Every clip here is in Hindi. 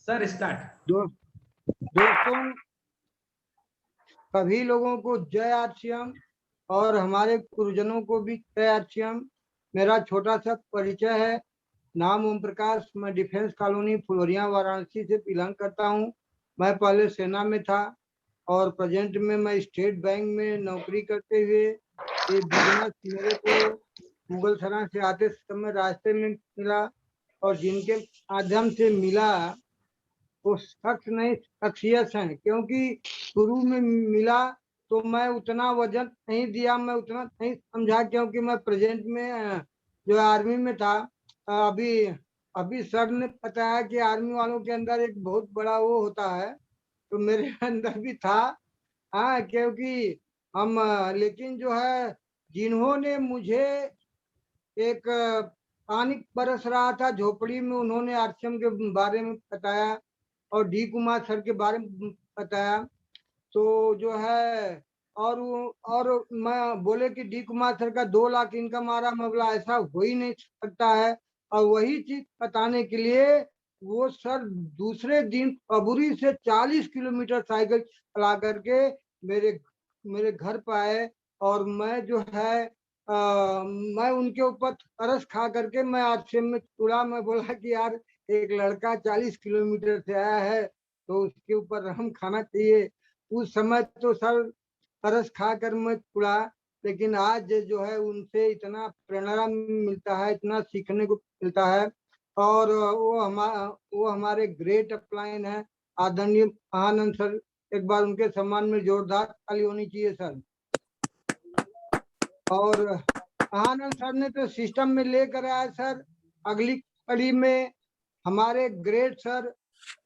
Sir start. दोस्तों, सभी लोगों को जय आरसीएम और हमारे गुरुजनों को भी जय आरसीएम। मेरा छोटा सा परिचय है। नाम ओम प्रकाश, मैं डिफेंस कॉलोनी फुलवरिया वाराणसी से बिलोंग करता हूं। मैं पहले सेना में था और प्रेजेंट में मैं स्टेट बैंक में नौकरी करते हुए ये बिजनेस मेरे को मुगल सराय से आते समय रास्ते में मिला, और जिनके माध्यम से मिला वो शख्स नहीं शख्सियत है। क्योंकि शुरू में मिला तो मैं उतना वजन नहीं दिया, मैं उतना नहीं समझा, क्योंकि मैं प्रेजेंट में जो आर्मी में था। अभी अभी सर ने बताया कि आर्मी वालों के अंदर एक बहुत बड़ा वो होता है, तो मेरे अंदर भी था। हाँ, क्योंकि हम लेकिन जो है जिन्होंने मुझे एक पानी बरस रहा था झोपड़ी में, उन्होंने आरसीएम के बारे में बताया और डी कुमार सर के बारे में बताया। तो जो है और मैं बोले कि डी कुमार सर का 2 लाख इनकम आ रहा, मैं बोला ऐसा हो ही नहीं सकता है। और वही चीज बताने के लिए वो सर दूसरे दिन अबुरी से 40 किलोमीटर साइकिल चला करके मेरे मेरे घर पर आए। और मैं जो है मैं उनके ऊपर तरस खा करके मैं आरसीएम में उड़ा। मैं बोला कि यार, एक लड़का 40 किलोमीटर से आया है तो उसके ऊपर रहम खाना चाहिए। उस समय तो सर तरस खा कर मैं उड़ा, लेकिन आज जो है उनसे इतना प्रेरणा मिलता है, इतना सीखने को मिलता है। और वो हमारे ग्रेट अपलाइन है, आदरणीय आनंद सर। एक बार उनके सम्मान में जोरदार ताली होनी चाहिए सर। और आनंद सर ने तो सिस्टम में लेकर आया सर। अगली कड़ी में हमारे ग्रेट सर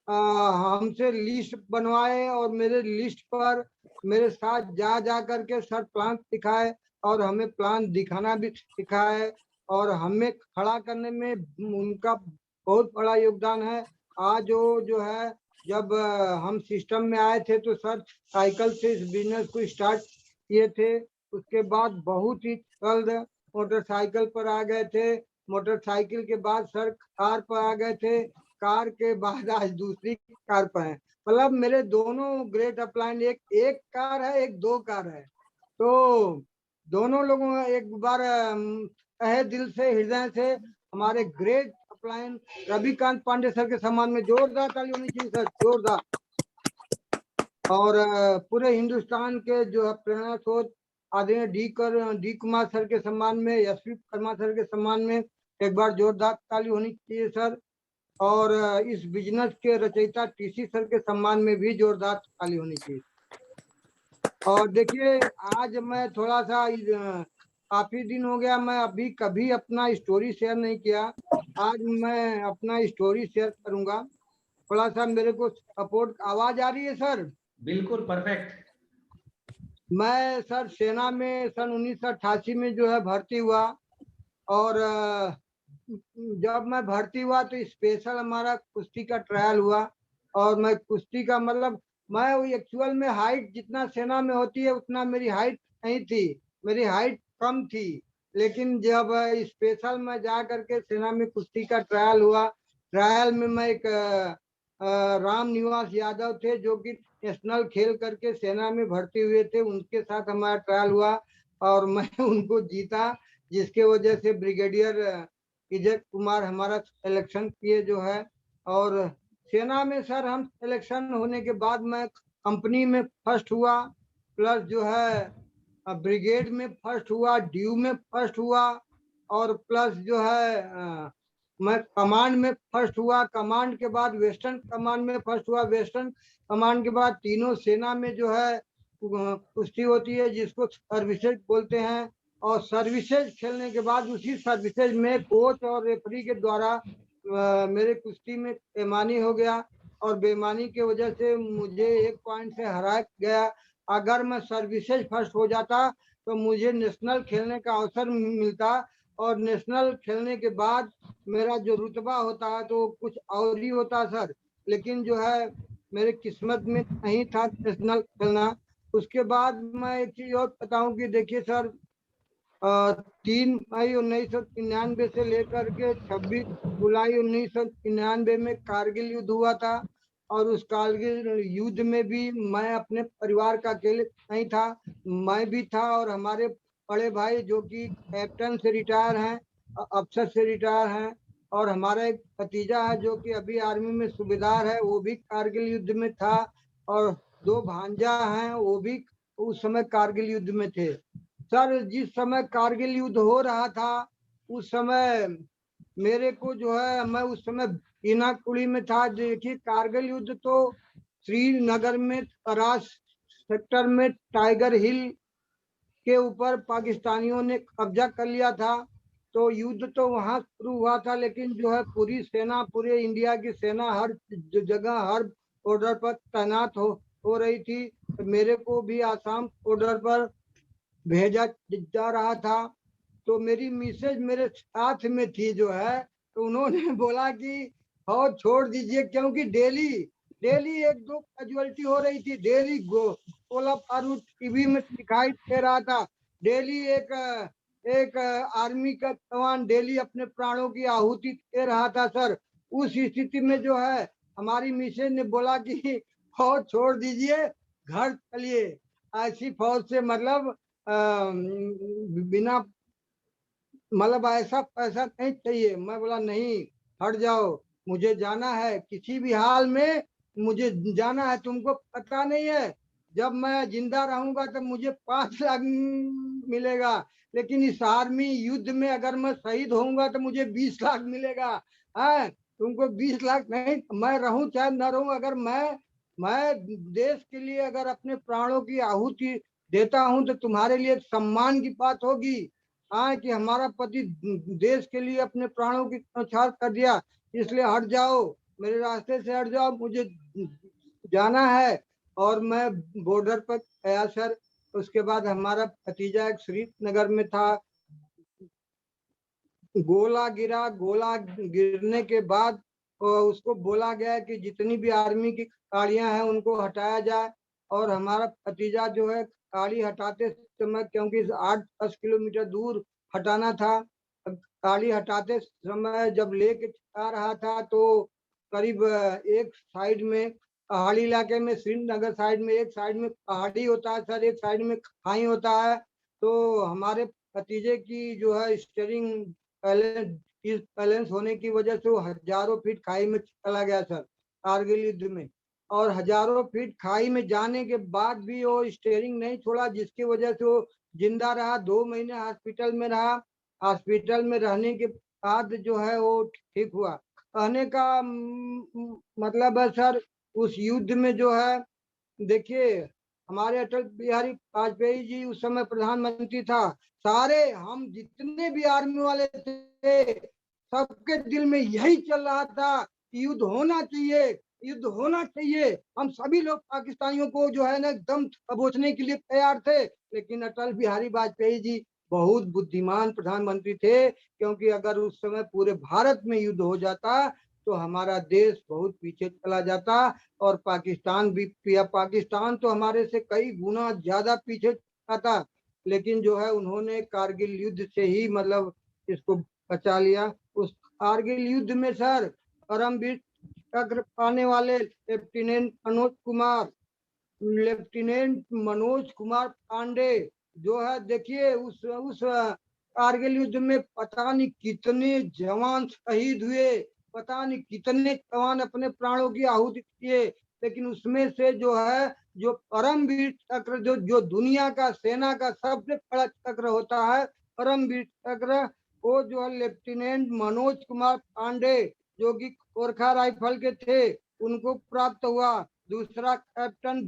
हमसे लिस्ट बनवाए और मेरे लिस्ट पर मेरे साथ जा करके सर प्लान दिखाए और हमें प्लान दिखाना भी सिखाए। और हमें खड़ा करने में उनका बहुत बड़ा योगदान है। आज वो जो है, जब हम सिस्टम में आए थे तो सर साइकिल से इस बिजनेस को स्टार्ट किए थे। उसके बाद बहुत ही जल्द मोटरसाइकिल पर आ गए थे। मोटरसाइकिल के बाद सर कार पर आ गए थे। कार के बाद आज दूसरी कार पर है। मतलब मेरे दोनों ग्रेट अपलाइन, एक कार है, एक 2 कार है। तो दोनों लोगों एक बार तहे दिल से, हृदय से हमारे great upline Ravikant Pandey sir के सम्मान में जोरदार ताली होनी चाहिए सर, जोरदार। और पूरे हिंदुस्तान के जो है प्रेरणा स्रोत आदरणीय डी कुमार सर के सम्मान में, एसपी वर्मा सर के सम्मान में एक बार जोरदार ताली होनी चाहिए सर। और इस बिजनेस के रचयिता टीसी सर के सम्मान में भी जोरदार ताली होनी चाहिए। और देखिए, आज मैं थोड़ा सा काफी दिन हो गया, मैं अभी कभी अपना स्टोरी शेयर नहीं किया। आज मैं अपना स्टोरी शेयर करूंगा। थोड़ा सा मेरे को सपोर्ट। आवाज आ रही है सर? बिल्कुल परफेक्ट। मैं सर सेना में सन 1988 में जो है भर्ती हुआ। और जब मैं भर्ती हुआ तो स्पेशल हमारा कुश्ती का ट्रायल हुआ। और मैं कुश्ती का मतलब, मैं एक्चुअल में हाइट जितना सेना में होती है उतना मेरी हाइट नहीं थी, मेरी हाइट कम थी। लेकिन जब स्पेशल में जा करके सेना में कुश्ती का ट्रायल हुआ, ट्रायल में मैं एक राम निवास यादव थे जो कि नेशनल खेल करके सेना में भर्ती हुए थे, उनके साथ हमारा ट्रायल हुआ और मैं उनको जीता, जिसके वजह से ब्रिगेडियर विजय कुमार हमारा सिलेक्शन किए जो है। और सेना में सर हम सिलेक्शन होने के बाद मैं कंपनी में फर्स्ट हुआ, प्लस जो है ब्रिगेड में फर्स्ट हुआ, ड्यू में फर्स्ट हुआ, और प्लस जो है मैं कमांड में फर्स्ट हुआ। कमांड के बाद वेस्टर्न कमांड में फर्स्ट हुआ। वेस्टर्न कमांड के बाद तीनों सेना में जो है कुश्ती होती है जिसको सर्विसेज बोलते हैं। और सर्विसेज खेलने के बाद उसी सर्विसेज में कोच और रेफरी के द्वारा मेरे कुश्ती में बेईमानी हो गया और बेईमानी की वजह से मुझे 1 पॉइंट से हराया गया। अगर मैं सर्विसेज फर्स्ट हो जाता तो मुझे नेशनल खेलने का अवसर मिलता, और नेशनल खेलने के बाद मेरा जो रुतबा होता है तो कुछ और ही होता सर। लेकिन जो है मेरे किस्मत में नहीं था नेशनल खेलना। उसके बाद मैं एक चीज और बताऊं कि देखिए सर, 3 मई 1999 से लेकर के 26 जुलाई 1999 में कारगिल युद्ध हुआ था। और उस कारगिल युद्ध में भी मैं अपने परिवार का अकेले नहीं था, मैं भी था और हमारे बड़े भाई जो कि कैप्टन से रिटायर हैं, अफसर से रिटायर हैं, और हमारा एक भतीजा है जो कि अभी आर्मी में सूबेदार है, वो भी कारगिल युद्ध में था। और 2 भांजा हैं, वो भी उस समय कारगिल युद्ध में थे। सर, जिस समय कारगिल युद्ध हो रहा था उस समय मेरे को जो है, मैं उस समय इनाकुड़ी में था। देखिए, कारगिल युद्ध तो श्रीनगर में तरास सेक्टर में टाइगर हिल के ऊपर पाकिस्तानियों ने कब्जा कर लिया था। तो युद्ध तो वहां शुरू हुआ था, लेकिन जो है पूरी सेना, पूरे इंडिया की सेना हर जगह हर बॉर्डर पर तैनात हो रही थी। तो मेरे को भी आसाम बॉर्डर पर भेजा जा रहा था। तो मेरी मिसेज मेरे साथ में थी जो है, तो उन्होंने बोला कि फौज छोड़ दीजिए, क्योंकि डेली डेली 1-2 कैजुअलिटी हो रही थी। डेली गोला बारूद टीवी में दिखाई दे रहा था। डेली एक आर्मी का जवान डेली अपने प्राणों की आहुति दे रहा था। सर, उस स्थिति में जो है हमारी मिसेज ने बोला कि फौज छोड़ दीजिए, घर चलिए। ऐसी फौज से मतलब बिना मतलब ऐसा पैसा नहीं चाहिए। मैं बोला नहीं, हट जाओ, मुझे जाना है, किसी भी हाल में मुझे जाना है। तुमको पता नहीं है, जब मैं जिंदा रहूंगा तो मुझे 5 लाख मिलेगा, लेकिन इस आर्मी युद्ध में अगर मैं शहीद होऊंगा तो मुझे 20 लाख मिलेगा। है, तुमको 20 लाख नहीं, मैं रहूं चाहे न रहूं, अगर मैं देश के लिए अगर अपने प्राणों की आहुति देता हूं तो तुम्हारे लिए सम्मान की बात होगी। हाँ, कि हमारा पति देश के लिए अपने प्राणों की न्यौछावर कर दिया, इसलिए हट जाओ, मेरे रास्ते से हट जाओ, मुझे जाना है। और मैं बॉर्डर पर गया सर। उसके बाद हमारा भतीजा एक श्रीनगर में था, गोला गिरा। गोला गिरने के बाद उसको बोला गया कि जितनी भी आर्मी की गाड़ियां हैं उनको हटाया जाए। और हमारा भतीजा जो है, गाड़ी हटाते समय, क्योंकि 8-10 किलोमीटर दूर हटाना था, गाड़ी हटाते समय जब लेके आ रहा था तो करीब एक साइड में पहाड़ी इलाके में, श्रीनगर साइड में, एक साइड में पहाड़ी होता है सर, एक साइड में खाई होता है। तो हमारे भतीजे की जो है स्टीयरिंग बैलेंस होने की वजह से वो हजारों फीट खाई में चला गया सर, कारगिल युद्ध में। और हजारों फीट खाई में जाने के बाद भी वो स्टीयरिंग नहीं छोड़ा, जिसकी वजह से वो जिंदा रहा। 2 महीने हॉस्पिटल में रहा। हॉस्पिटल में रहने के बाद जो है वो ठीक हुआ। कहने का मतलब है सर, उस युद्ध में जो है, देखिए, हमारे अटल बिहारी वाजपेयी जी उस समय प्रधानमंत्री था। सारे हम जितने भी आर्मी वाले थे, सबके दिल में यही चल रहा था कि युद्ध होना चाहिए, युद्ध होना चाहिए। हम सभी लोग पाकिस्तानियों को जो है ना एकदम दबोचने के लिए तैयार थे। लेकिन अटल बिहारी वाजपेयी जी बहुत बुद्धिमान प्रधानमंत्री थे, क्योंकि अगर उस समय पूरे भारत में युद्ध हो जाता तो हमारा देश बहुत पीछे चला जाता। और पाकिस्तान भी, पाकिस्तान तो हमारे से कई गुना ज्यादा पीछे था। लेकिन जो है उन्होंने कारगिल युद्ध से ही मतलब इसको बचा लिया। उस कारगिल युद्ध में सर, परमवीर चक्र पाने वाले लेफ्टिनेंट मनोज कुमार पांडे जो है, देखिए, उस कारगिल युद्ध में पता नहीं कितने जवान शहीद हुए, पता नहीं कितने जवान अपने प्राणों की आहुति किए। लेकिन उसमें से जो है, जो परमवीर चक्र, जो दुनिया का सेना का सबसे बड़ा चक्र होता है, परमवीर चक्र, वो जो है लेफ्टिनेंट मनोज कुमार पांडे, जो कि गोरखा राइफल के थे, उनको प्राप्त हुआ। दूसरा कैप्टन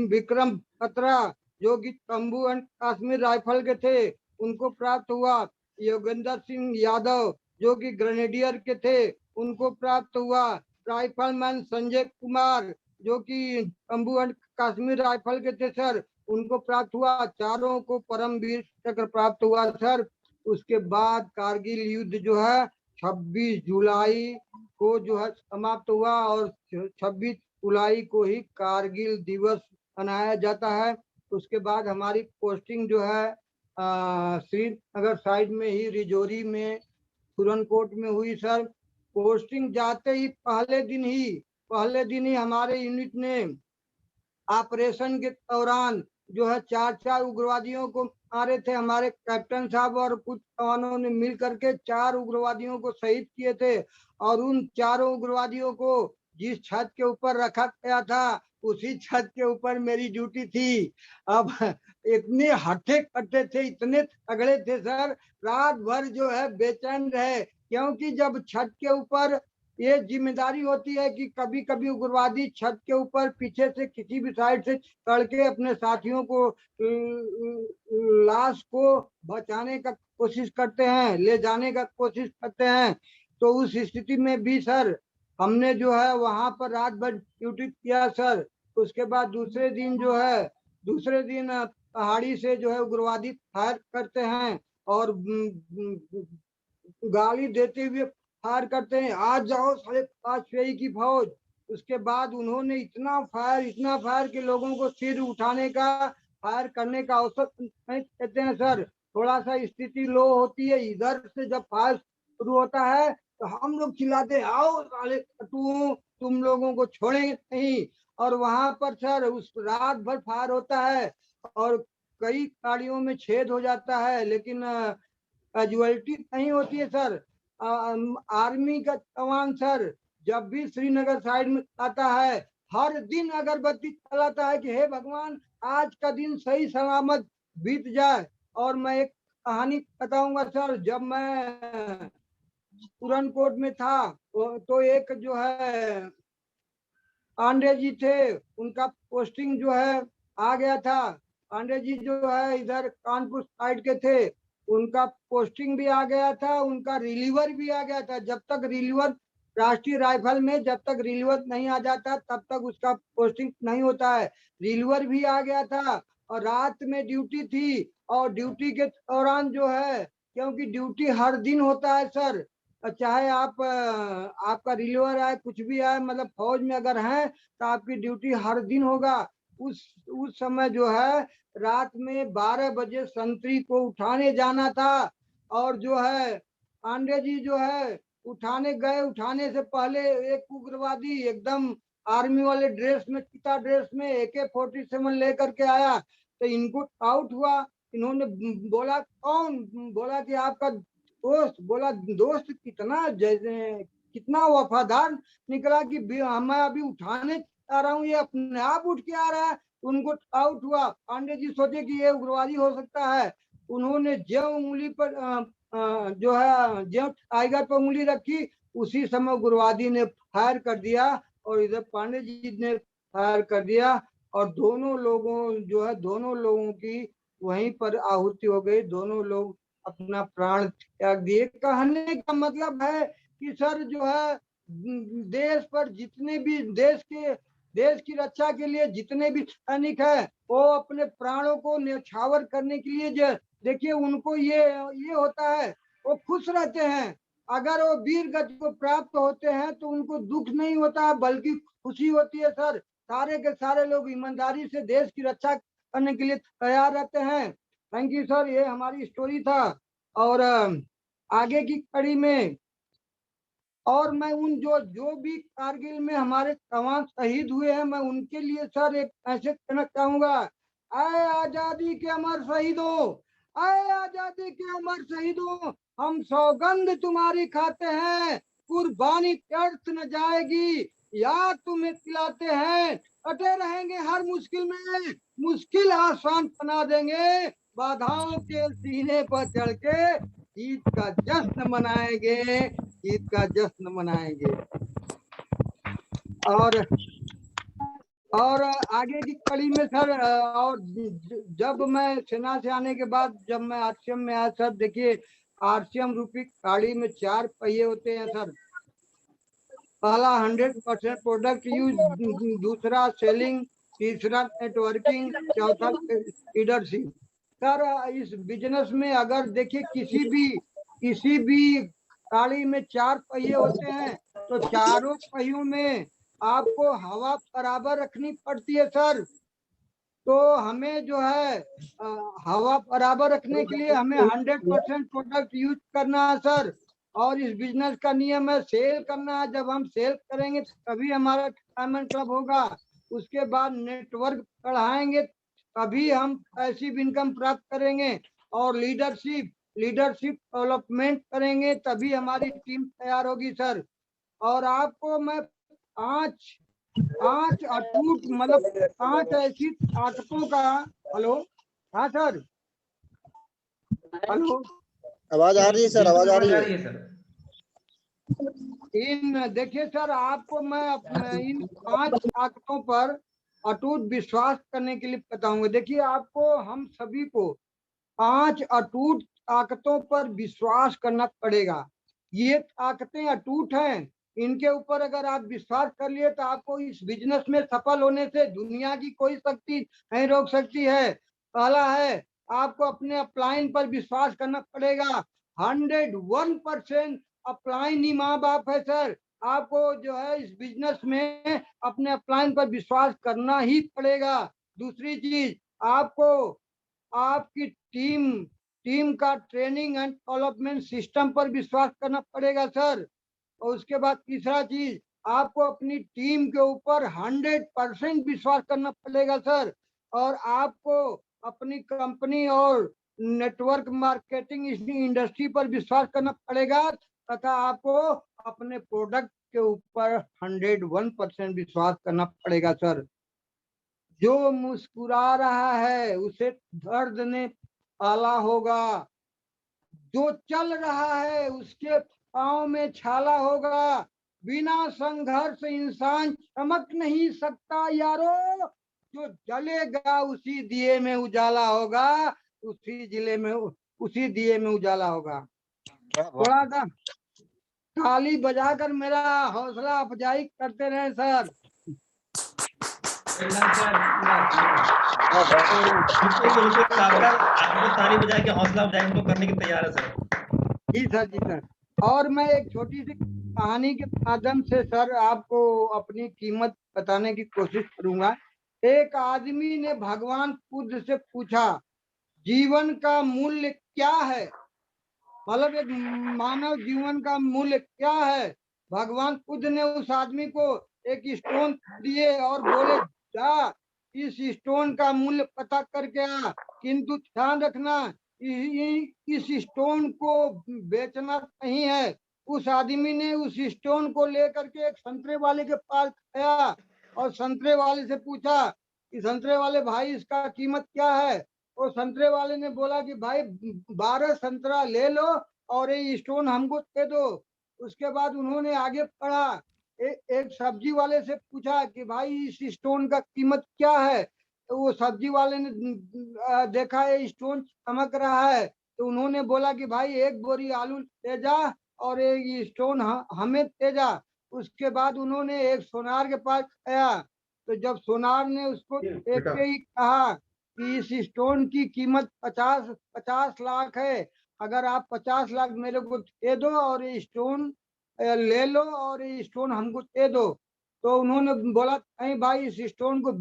विक्रम बत्रा, जो कि जम्मू एंड कश्मीर राइफल के थे, उनको प्राप्त हुआ। योगेंद्र सिंह यादव, जो कि ग्रेनेडियर के थे, उनको प्राप्त हुआ। राइफलमैन संजय कुमार, जो कि जम्मू एंड कश्मीर राइफल के थे सर, उनको प्राप्त हुआ। चारों को परमवीर चक्र प्राप्त हुआ सर। उसके बाद कारगिल युद्ध जो है 26 जुलाई को जो है समाप्त हुआ, और 26 जुलाई को ही कारगिल दिवस मनाया जाता है। उसके बाद हमारी पोस्टिंग जो है श्रीनगर साइड में ही रिजौरी में पुरनकोट में हुई सर। पोस्टिंग जाते ही पहले दिन ही हमारे यूनिट ने ऑपरेशन के दौरान जो है 4 उग्रवादियों को मारे थे। हमारे कैप्टन साहब और कुछ जवानों ने मिल करके 4 उग्रवादियों को शहीद किए थे। और उन 4 उग्रवादियों को जिस छत के ऊपर रखा गया था उसी छत के ऊपर मेरी ड्यूटी थी। अब इतने हट्टे कट्टे थे, इतने तगड़े थे सर, रात भर जो है बेचैन रहे, क्योंकि जब छत के ऊपर ये जिम्मेदारी होती है कि कभी कभी उग्रवादी छत के ऊपर पीछे से किसी भी साइड से चढ़ के अपने साथियों को लाश को बचाने का कोशिश करते हैं, ले जाने का कोशिश करते हैं। तो उस स्थिति में भी सर हमने जो है वहां पर रात भर ड्यूटी किया सर। उसके बाद दूसरे दिन पहाड़ी से जो है उग्रवादी फायर करते हैं और गाली देते हुए फायर करते हैं, आज जाओ 5.5 की फौज। उसके बाद उन्होंने इतना फायर के लोगों को सिर उठाने का, फायर करने का अवसर नहीं देते हैं सर। थोड़ा सा स्थिति लो होती है, इधर से जब फायर शुरू होता है तो हम लोग चिल्लाते हैं, आओ साले तुम लोगों को छोड़ेंगे नहीं। और वहां पर सर उस रात भर फायर होता है और कई गाड़ियों में छेद हो जाता है, लेकिन कैजुअलिटी नहीं होती है सर। आर्मी का जवान सर जब भी श्रीनगर साइड में आता है हर दिन अगरबत्ती चलाता है कि हे भगवान आज का दिन सही सलामत बीत जाए। और मैं एक कहानी बताऊंगा सर, जब मैं पुरनकोट में था तो एक जो है पांडे जी थे, उनका पोस्टिंग जो है आ गया था। पांडे जी जो है इधर कानपुर साइड के थे, उनका पोस्टिंग भी आ गया था, उनका रिलीवर भी आ गया था। जब तक रिलीवर राष्ट्रीय राइफल में जब तक रिलीवर नहीं आ जाता तब तक उसका पोस्टिंग नहीं होता है। रिलीवर भी आ गया था और रात में ड्यूटी थी। और ड्यूटी के दौरान जो है, क्योंकि ड्यूटी हर दिन होता है सर, चाहे आप आपका रिलीवर आए कुछ भी आए, मतलब फौज में अगर हैं तो आपकी ड्यूटी हर दिन होगा। उस समय जो है रात में 12 बजे संतरी को उठाने जाना था। और जो है पांडे जी जो है उठाने गए, उठाने से पहले एक उग्रवादी एकदम आर्मी वाले ड्रेस में, चिता ड्रेस में AK-47 लेकर के आया तो इनको आउट हुआ। इन्होंने बोला कौन, बोला कि आपका दोस्त। बोला दोस्त कितना, जैसे कितना वफादार निकला कि मैं अभी उठाने आ रहा हूँ, ये अपने आप उठ के आ रहा है। उनको आउट हुआ। पांडे जी सोचे कि ये उग्रवादी हो सकता है। उन्होंने ज्यों उंगली पर जो है ज्यों टाइगर पर उंगली रखी, उसी समय उग्रवादी ने फायर कर दिया और इधर पांडे जी ने फायर कर दिया और दोनों लोगों की वहीं पर आहुति हो गई। दोनों लोग अपना प्राण त्याग दिए। कहने का मतलब है कि सर जो है देश पर जितने भी देश की रक्षा के लिए जितने भी सैनिक है वो अपने प्राणों को न्यौछावर करने के लिए देखिए उनको ये होता है, वो खुश रहते हैं। अगर वो वीर गति को प्राप्त होते हैं तो उनको दुख नहीं होता बल्कि खुशी होती है सर। सारे के सारे लोग ईमानदारी से देश की रक्षा करने के लिए तैयार रहते हैं। थैंक यू सर, ये हमारी स्टोरी था। और आगे की कड़ी में और मैं उन जो भी कारगिल में हमारे जवान शहीद हुए हैं, मैं उनके लिए सर एक मैसेज कहना चाहूंगा। आए आजादी के अमर शहीदों, आए आजादी के अमर शहीदों, हम सौगंध तुम्हारी खाते हैं, कुर्बानी व्यर्थ न जाएगी, याद तुम्हें खिलाते हैं, डटे रहेंगे हर मुश्किल में, मुश्किल आसान बना देंगे, बाधाओं के सीने पर चढ़ के जीत का जश्न मनाएंगे, जीत का जश्न मनाएंगे। और आगे की कड़ी में सर, और जब मैं सेना से आने के बाद जब मैं RCM में आया सर, देखिए RCM रूपी गाड़ी में 4 पहिए होते हैं सर। पहला 100% प्रोडक्ट यूज, दूसरा सेलिंग, तीसरा नेटवर्किंग, चौथा लीडरशिप। सर इस बिजनेस में अगर देखिए किसी भी गाड़ी में 4 पहिए होते हैं तो चारों पहियों में आपको हवा बराबर रखनी पड़ती है सर। तो हमें जो है हवा बराबर रखने के लिए हमें 100% प्रोडक्ट यूज करना है सर। और इस बिजनेस का नियम है सेल करना है। जब हम सेल करेंगे तभी हमारा डायमंड क्लब होगा। उसके बाद नेटवर्क बढ़ाएंगे तभी हम पैसिव इनकम प्राप्त करेंगे। और लीडरशिप डेवलपमेंट करेंगे तभी हमारी टीम तैयार होगी सर। और आपको मैं पांच पांच अटूट मतलब 5 ऐसी ताकतों का। हेलो, हाँ सर, हेलो। आवाज आ रही है सर, आवाज आ रही है। है सर। देखिए सर, आपको मैं इन 5 ताकतों पर अटूट विश्वास करने के लिए बताऊंगा। देखिए, आपको हम सभी को 5 अटूट ताकतों पर विश्वास करना पड़ेगा। ये ताकतें अटूट हैं। इनके ऊपर अगर आप विश्वास कर लिए तो आपको इस बिजनेस में सफल होने से दुनिया की कोई शक्ति नहीं रोक सकती है। पहला है, आपको अपने अपलाइन पर विश्वास करना पड़ेगा। 101% अपलाइन ही माँ बाप है सर। आपको जो है इस बिजनेस में अपने अपलाइन पर विश्वास करना ही पड़ेगा। दूसरी चीज, आपको आपकी टीम का ट्रेनिंग एंड डेवलपमेंट सिस्टम पर विश्वास करना पड़ेगा सर। और उसके बाद तीसरा चीज, आपको अपनी टीम के ऊपर 100% विश्वास करना पड़ेगा सर। और आपको अपनी कंपनी और नेटवर्क मार्केटिंग इंडस्ट्री पर विश्वास करना पड़ेगा तथा आपको अपने प्रोडक्ट के ऊपर 101% विश्वास करना पड़ेगा सर। जो मुस्कुरा रहा है उसे दर्द ने पाला होगा। जो चल रहा है उसके पाँव में छाला होगा। बिना संघर्ष इंसान चमक नहीं सकता यारो। जो जलेगा उसी दिए में उजाला होगा। उसी दिए में उजाला होगा। थोड़ा सा ताली बजाकर मेरा हौसला अफजाई करते रहे सर। आपको ताली बजा के हौसला अफजाई हम लोग करने की तैयार है सर। जी सर, जी सर। और मैं एक छोटी सी कहानी के माध्यम से सर आपको अपनी कीमत बताने की कोशिश करूंगा। एक आदमी ने भगवान बुद्ध से पूछा, जीवन का मूल्य क्या है? मतलब एक मानव जीवन का मूल्य क्या है? भगवान बुद्ध ने उस आदमी को एक स्टोन दिए और बोले, जा इस स्टोन का मूल्य पता करके आ, किंतु ध्यान रखना इस स्टोन को बेचना नहीं है। उस आदमी ने उस स्टोन को लेकर के एक संतरे वाले के पास गया और संतरे वाले से पूछा कि संतरे वाले भाई, इसका कीमत क्या है? और संतरे वाले ने बोला कि भाई 12 संतरा ले लो और ये स्टोन हमको दे दो। उसके बाद उन्होंने आगे बढ़ा, एक सब्जी वाले से पूछा कि भाई इस स्टोन का कीमत क्या है? तो वो सब्जी वाले ने देखा ये स्टोन चमक रहा है, तो उन्होंने बोला कि भाई एक बोरी आलू ले जा और ये स्टोन हमें दे जा। उसके बाद उन्होंने एक सोनार के पास गया, तो जब सोनार ने उसको देखते ही कहा कि इस स्टोन की कीमत 50 लाख है। अगर आप 50 लाख मेरे को दे दो और ये स्टोन ले लो और ये स्टोन हमको दे दो। तो उन्होंने बोला नहीं भाई, इस स्टोन को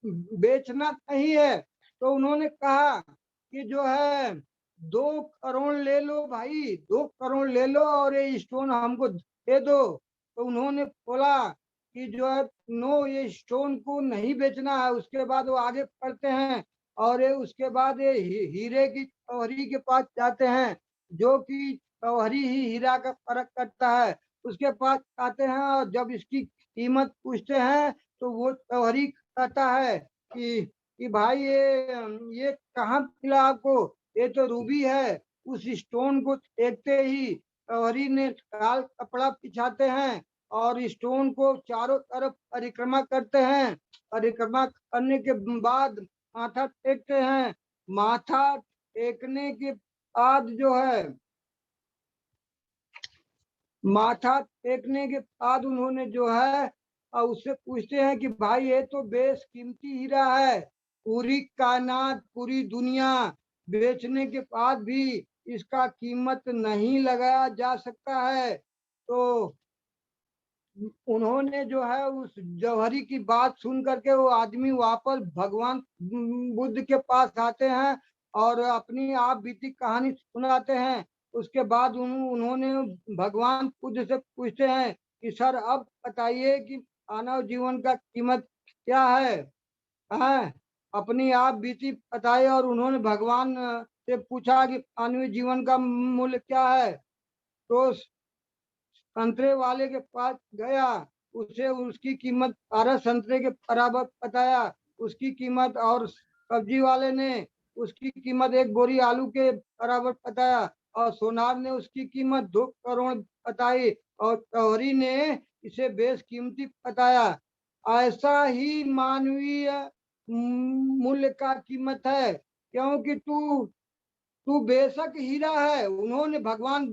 बेचना नहीं है। तो उन्होंने कहा कि जो है 2 करोड़ ले लो भाई, 2 करोड़ ले लो और ये स्टोन हमको दे दो। तो उन्होंने बोला कि जो है नो, ये स्टोन को नहीं बेचना है। उसके बाद वो आगे बढ़ते हैं और ये उसके बाद ये हीरे की चौहरी के पास जाते हैं, जो कि चौहरी ही हीरा का फर्क करता है। उसके पास आते हैं और जब इसकी कीमत पूछते हैं तो वो चौहरी कहता है कि भाई ये कहाँ मिला आपको? ये तो रूबी है। उस स्टोन को देखते ही चौहरी ने लाल कपड़ा बिछाते हैं और स्टोन को चारों तरफ परिक्रमा करते हैं। परिक्रमा करने के बाद माथा टेकते हैं। माथा टेकने के बाद जो है माथा टेकने के बाद उन्होंने जो है उससे पूछते हैं कि भाई ये तो बेशकीमती हीरा है। पूरी कायनात, पूरी दुनिया बेचने के बाद भी इसका कीमत नहीं लगाया जा सकता है। तो उन्होंने जो है उस जौहरी की बात सुन करके वो आदमी वापस भगवान बुद्ध के पास आते हैं और अपनी आप बीती कहानी सुनाते हैं। उसके बाद उन्होंने भगवान बुद्ध से पूछते हैं कि सर अब बताइए कि मानव जीवन का कीमत क्या है? अपनी आप बीती बताए और उन्होंने भगवान से पूछा कि मानवीय जीवन का मूल्य क्या है। तो संतरे वाले के पास गया, उसे उसकी कीमत 12 संतरे के बराबर बताया उसकी कीमत, और सब्जी वाले ने उसकी कीमत 1 बोरी आलू के बराबर बताया, और सोनार ने उसकी कीमत 2 करोड़ बताई, और तोहरी ने इसे बेशकीमती बताया। ऐसा ही मानवीय मूल्य का कीमत है, क्योंकि तू बेशक हीरा है। उन्होंने भगवान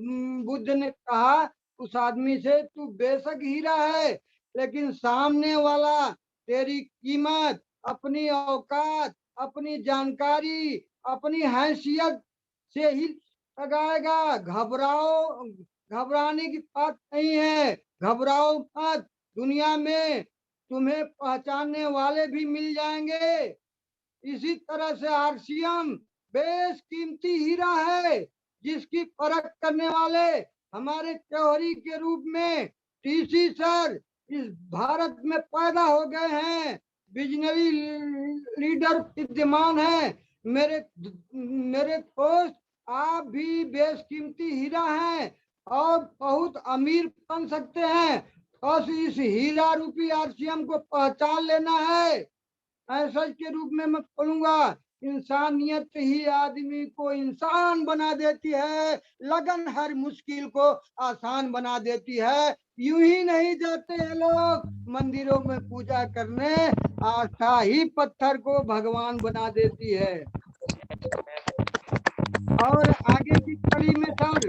बुद्ध ने कहा उस आदमी से, तू बेशक हीरा है, लेकिन सामने वाला तेरी कीमत अपनी औकात, अपनी जानकारी, अपनी हैसियत से ही लगाएगा। घबराने की बात नहीं है, घबराओ मत। दुनिया में तुम्हें पहचानने वाले भी मिल जाएंगे। इसी तरह से आरसीएम बेशकीमती हीरा है, जिसकी परख करने वाले हमारे त्योहारी के रूप में टीसी सर इस भारत में पैदा हो गए हैं। विजनरी लीडर विद्यमान है। मेरे दोस्त, आप भी बेशकीमती हीरा हैं और बहुत अमीर बन सकते हैं। बस इस हीरा रूपी आरसीएम को पहचान लेना है। ऐसा के रूप में मैं बोलूंगा, इंसानियत ही आदमी को इंसान बना देती है, लगन हर मुश्किल को आसान बना देती है। यूं ही नहीं जाते हैं लोग मंदिरों में पूजा करने, आस्था ही पत्थर को भगवान बना देती है। और आगे की कड़ी में सर,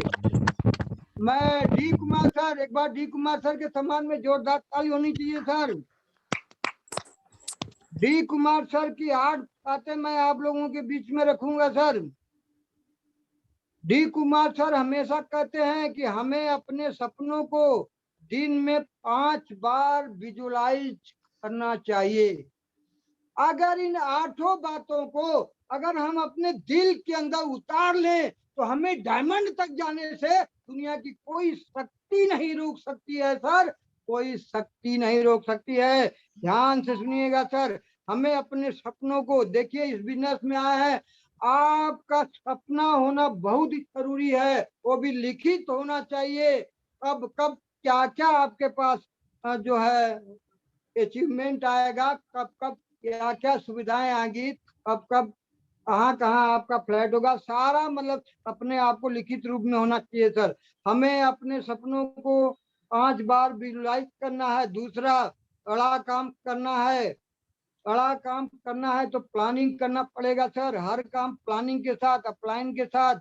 मैं डी कुमार सर, एक बार डी कुमार सर के सम्मान में जोरदार ताली होनी चाहिए सर। डी कुमार सर की 8 बातें मैं आप लोगों के बीच में रखूंगा सर। डी कुमार सर हमेशा कहते हैं कि हमें अपने सपनों को दिन में 5 बार विजुलाइज करना चाहिए। अगर इन 8 बातों को अगर हम अपने दिल के अंदर उतार लें तो हमें डायमंड तक जाने से दुनिया की कोई शक्ति नहीं रोक सकती है सर, कोई शक्ति नहीं रोक सकती है। ध्यान से सुनिएगा सर, हमें अपने सपनों को, देखिए इस बिजनेस में आया है, आपका सपना होना बहुत ही जरूरी है, वो भी लिखित होना चाहिए। कब कब क्या क्या आपके पास जो है अचीवमेंट आएगा, कब कब क्या क्या सुविधाएं आएंगी, कब कब कहाँ कहाँ आपका फ्लैट होगा, सारा मतलब अपने आप को लिखित रूप में होना चाहिए सर। हमें अपने सपनों को 5 बार विजुलाइज करना है। दूसरा, बड़ा काम करना है। बड़ा काम करना है तो प्लानिंग करना पड़ेगा सर। हर काम प्लानिंग के साथ, अपलाइन के साथ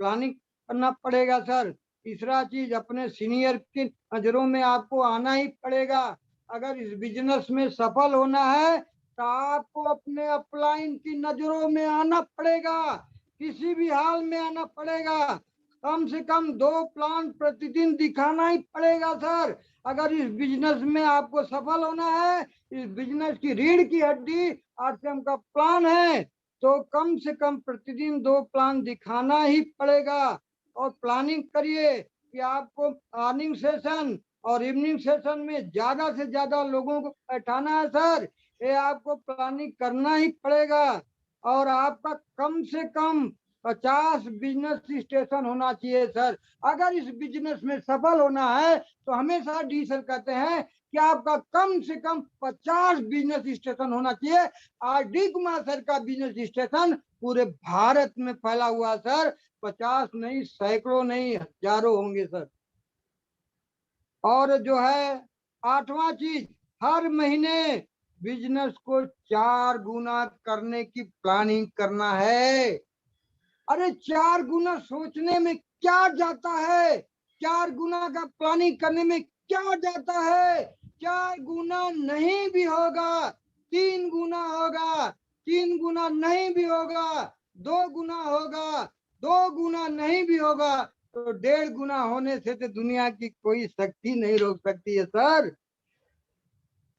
प्लानिंग करना पड़ेगा सर। तीसरा चीज, अपने सीनियर की नजरों में आपको आना ही पड़ेगा। अगर इस बिजनेस में सफल होना है तो आपको अपने अपलाइन की नजरों में आना पड़ेगा, किसी भी हाल में आना पड़ेगा। कम से कम 2 प्लान प्रतिदिन दिखाना ही पड़ेगा सर। अगर इस बिजनेस में आपको सफल होना है, इस बिजनेस की रीढ़ की हड्डी आरसीएम का प्लान है, तो कम से कम प्रतिदिन 2 प्लान दिखाना ही पड़ेगा। और प्लानिंग करिए कि आपको मॉर्निंग सेशन और इवनिंग सेशन में ज्यादा से ज्यादा लोगों को बैठाना है सर। ये आपको प्लानिंग करना ही पड़ेगा। और आपका कम से कम 50 बिजनेस स्टेशन होना चाहिए सर। अगर इस बिजनेस में सफल होना है तो हमेशा डी सर कहते हैं कि आपका कम से कम 50 बिजनेस स्टेशन होना चाहिए। आज डी कुमार सर का बिजनेस स्टेशन पूरे भारत में फैला हुआ सर, 50 नहीं, सैकड़ों नहीं, हजारों होंगे सर। और जो है 8वां चीज, हर महीने बिजनेस को 4 गुना करने की प्लानिंग करना है। अरे 4 गुना सोचने में क्या जाता है, 4 गुना का प्लानिंग करने में क्या जाता है। 4 गुना नहीं भी होगा, 3 गुना होगा, 3 गुना नहीं भी होगा, 2 गुना होगा, 2 गुना नहीं भी होगा, तो 1.5 गुना होने से तो दुनिया की कोई शक्ति नहीं रोक सकती है सर।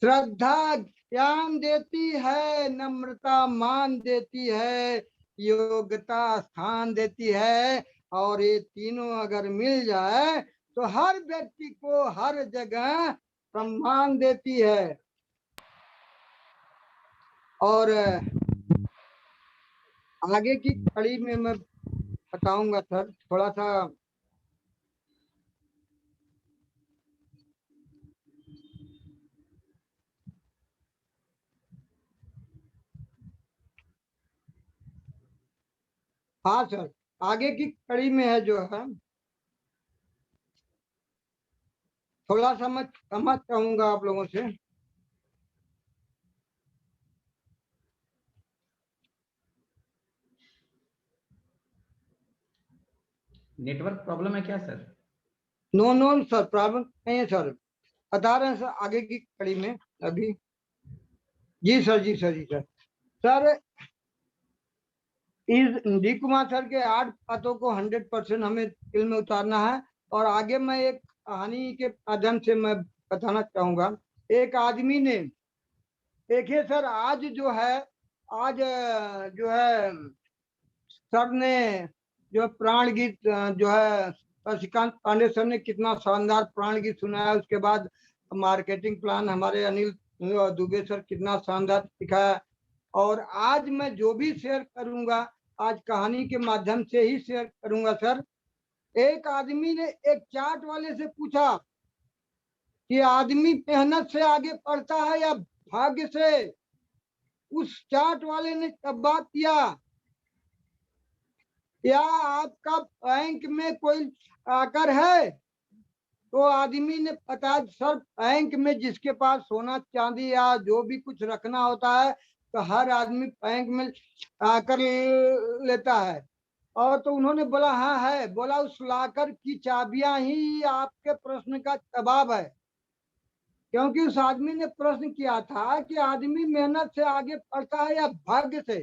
श्रद्धा ज्ञान देती है, नम्रता मान देती है, योग्यता स्थान देती है, और ये तीनों अगर मिल जाए तो हर व्यक्ति को हर जगह सम्मान देती है। और आगे की कड़ी में मैं बताऊंगा सर, थोड़ा सा हाँ सर, आगे की कड़ी में है जो है, थोड़ा सा मैं समझ चाहूंगा आप लोगों से। नेटवर्क प्रॉब्लम है क्या सर? नो सर, प्रॉब्लम नहीं है सर, बता रहे हैं सर आगे की कड़ी में अभी। जी सर, जी सर, जी सर। सर इस डी कुमार सर के 8 बातों को 100% हमें फिल्म में उतारना है। और आगे मैं एक कहानी के माध्यम से मैं बताना चाहूंगा। एक आदमी ने, देखिए सर, आज जो है, आज जो है सर ने जो प्राण गीत जो है शशिकांत पांडे सर ने कितना शानदार प्राण गीत सुनाया। उसके बाद मार्केटिंग प्लान हमारे अनिल दुबे सर कितना शानदार सिखाया। और आज मैं जो भी शेयर करूंगा आज कहानी के माध्यम से ही शेयर करूंगा सर। एक आदमी ने एक चाट वाले से पूछा कि आदमी मेहनत से आगे बढ़ता है या भाग्य से। उस चाट वाले ने जवाब दिया, या आपका बैंक में कोई आकर है? तो आदमी ने बताया, सर बैंक में जिसके पास सोना चांदी या जो भी कुछ रखना होता है तो हर आदमी बैंक में आकर लेता है। और तो उन्होंने बोला हाँ है। बोला उस लाकर की चाबियां ही आपके प्रश्न का जवाब है। क्योंकि उस आदमी ने प्रश्न किया था कि आदमी मेहनत से आगे बढ़ता है या भाग्य से।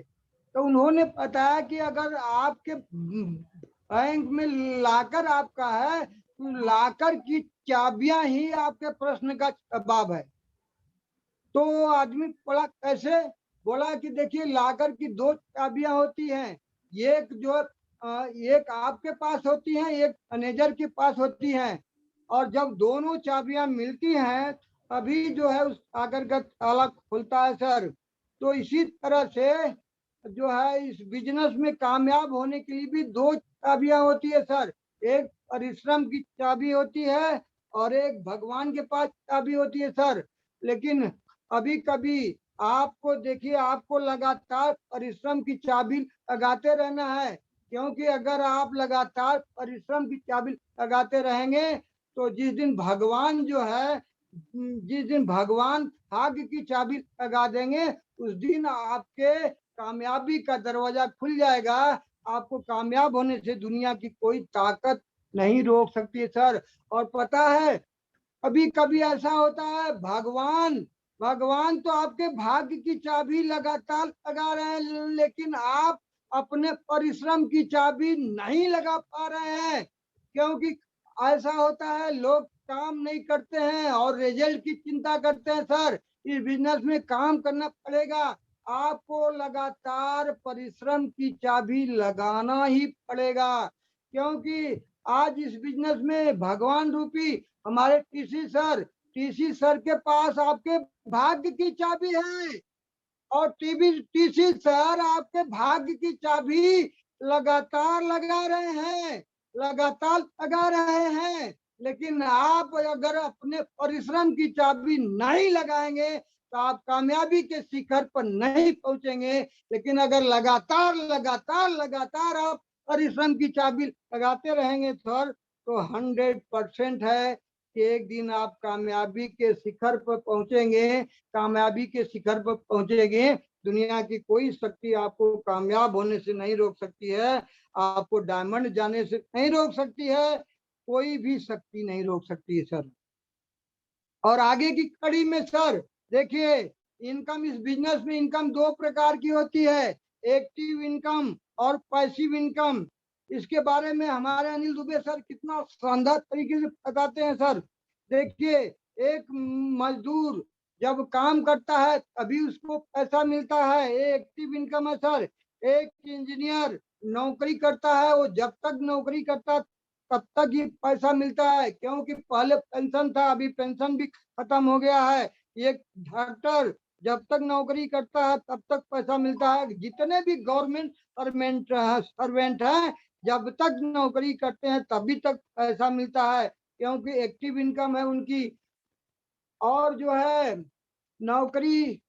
तो उन्होंने बताया कि अगर आपके बैंक में लाकर आपका है तो लाकर की चाबियां ही आपके प्रश्न का जवाब है। तो आदमी बोला कैसे? बोला कि देखिए लाकर की 2 चाबियां होती हैं, एक जो एक आपके पास होती है, एक मैनेजर के पास होती है। और जब दोनों चाबियां मिलती हैं तभी जो है उस सागर का ताला खुलता है सर। तो इसी तरह से जो है इस बिजनेस में कामयाब होने के लिए भी 2 चाबियां होती है सर। एक परिश्रम की चाबी होती है और एक भगवान के पास चाबी होती है सर। लेकिन अभी कभी आपको देखिए, आपको लगातार परिश्रम की चाबी लगाते रहना है। क्योंकि अगर आप लगातार परिश्रम की चाबी लगाते रहेंगे तो जिस दिन भगवान जो है, जिस दिन भगवान भाग्य की चाबी लगा देंगे उस दिन आपके कामयाबी का दरवाजा खुल जाएगा। आपको कामयाब होने से दुनिया की कोई ताकत नहीं रोक सकती सर। और पता है कभी कभी ऐसा होता है, भगवान तो आपके भाग्य की चाबी लगातार लगा रहे हैं लेकिन आप अपने परिश्रम की चाबी नहीं लगा पा रहे हैं। क्योंकि ऐसा होता है, लोग काम नहीं करते हैं और रिजल्ट की चिंता करते हैं सर। इस बिजनेस में काम करना पड़ेगा, आपको लगातार परिश्रम की चाबी लगाना ही पड़ेगा। क्योंकि आज इस बिजनेस में भगवान रूपी हमारे टीसी सर के पास आपके भाग्य की चाबी है। और टीसी सर आपके भाग्य की चाबी लगातार लगा रहे हैं, लगातार लगा रहे हैं। लेकिन आप अगर अपने परिश्रम की चाबी नहीं लगाएंगे तो आप कामयाबी के शिखर पर नहीं पहुंचेंगे। लेकिन अगर लगातार लगातार लगातार आप परिश्रम की चाबी लगाते रहेंगे सर तो 100% है कि एक दिन आप कामयाबी के शिखर पर पहुंचेंगे, कामयाबी के शिखर पर पहुंचेंगे। दुनिया की कोई शक्ति आपको कामयाब होने से नहीं रोक सकती है, आपको डायमंड जाने से नहीं रोक सकती है, कोई भी शक्ति नहीं रोक सकती है सर। और आगे की कड़ी में सर देखिए, इनकम, इस बिजनेस में इनकम 2 प्रकार की होती है, एक्टिव इनकम और पैसिव इनकम। इसके बारे में हमारे अनिल दुबे सर कितना शानदार तरीके से बताते हैं सर। देखिए, एक मजदूर जब काम करता है तभी उसको पैसा मिलता है, ये एक्टिव इनकम है सर। एक इंजीनियर नौकरी करता है, वो जब तक नौकरी करता तब तक ही पैसा मिलता है, क्योंकि पहले पेंशन था, अभी पेंशन भी खत्म हो गया है। एक डॉक्टर जब तक नौकरी करता है तब तक पैसा मिलता है। जितने भी गवर्नमेंट सर्वेंट हैं, जब तक नौकरी करते हैं तभी तक पैसा मिलता है, क्योंकि एक्टिव इनकम है उनकी। और जो है नौकरी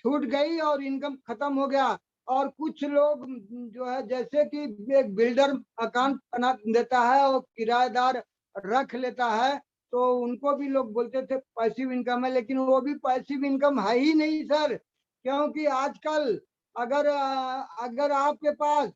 छूट गई और इनकम खत्म हो गया, और कुछ लोग जो है जैसे कि एक बिल्डर मकान बना देता है और किराएदार रख लेता है, तो उनको भी लोग बोलते थे पैसिव इनकम है, लेकिन वो भी पैसिव इनकम है ही नहीं सर। क्योंकि आजकल अगर आपके पास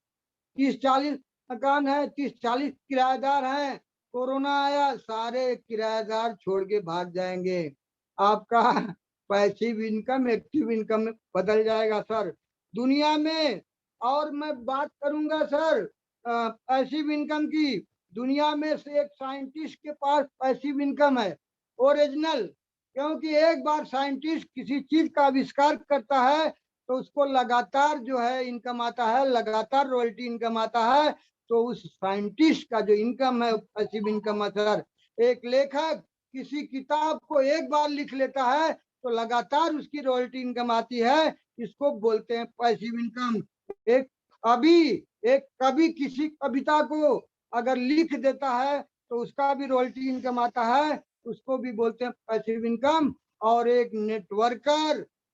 30-40 मकान है, 30-40 किराएदार हैं, कोरोना आया सारे किराएदार छोड़ के भाग जाएंगे, आपका पैसिव इनकम एक्टिव इनकम में बदल जाएगा सर दुनिया में। और मैं बात करूंगा सर पैसिव इनकम की। दुनिया में से एक साइंटिस्ट के पास पैसिव इनकम है ओरिजिनल, क्योंकि एक बार साइंटिस्ट किसी चीज का आविष्कार करता है तो उसको लगातार जो है इनकम आता है, लगातार रॉयल्टी इनकम आता है। तो उस साइंटिस्ट का जो इनकम है पैसिव इनकम है सर। एक लेखक किसी किताब को एक बार लिख लेता है तो लगातार उसकी रॉयल्टी इनकम आती है, इसको बोलते हैं पैसिव इनकम। एक कवि किसी कविता को अगर लिख देता है तो उसका भी रॉयल्टी इनकम आता है, उसको भी बोलते हैं पैसिव इनकम। और एक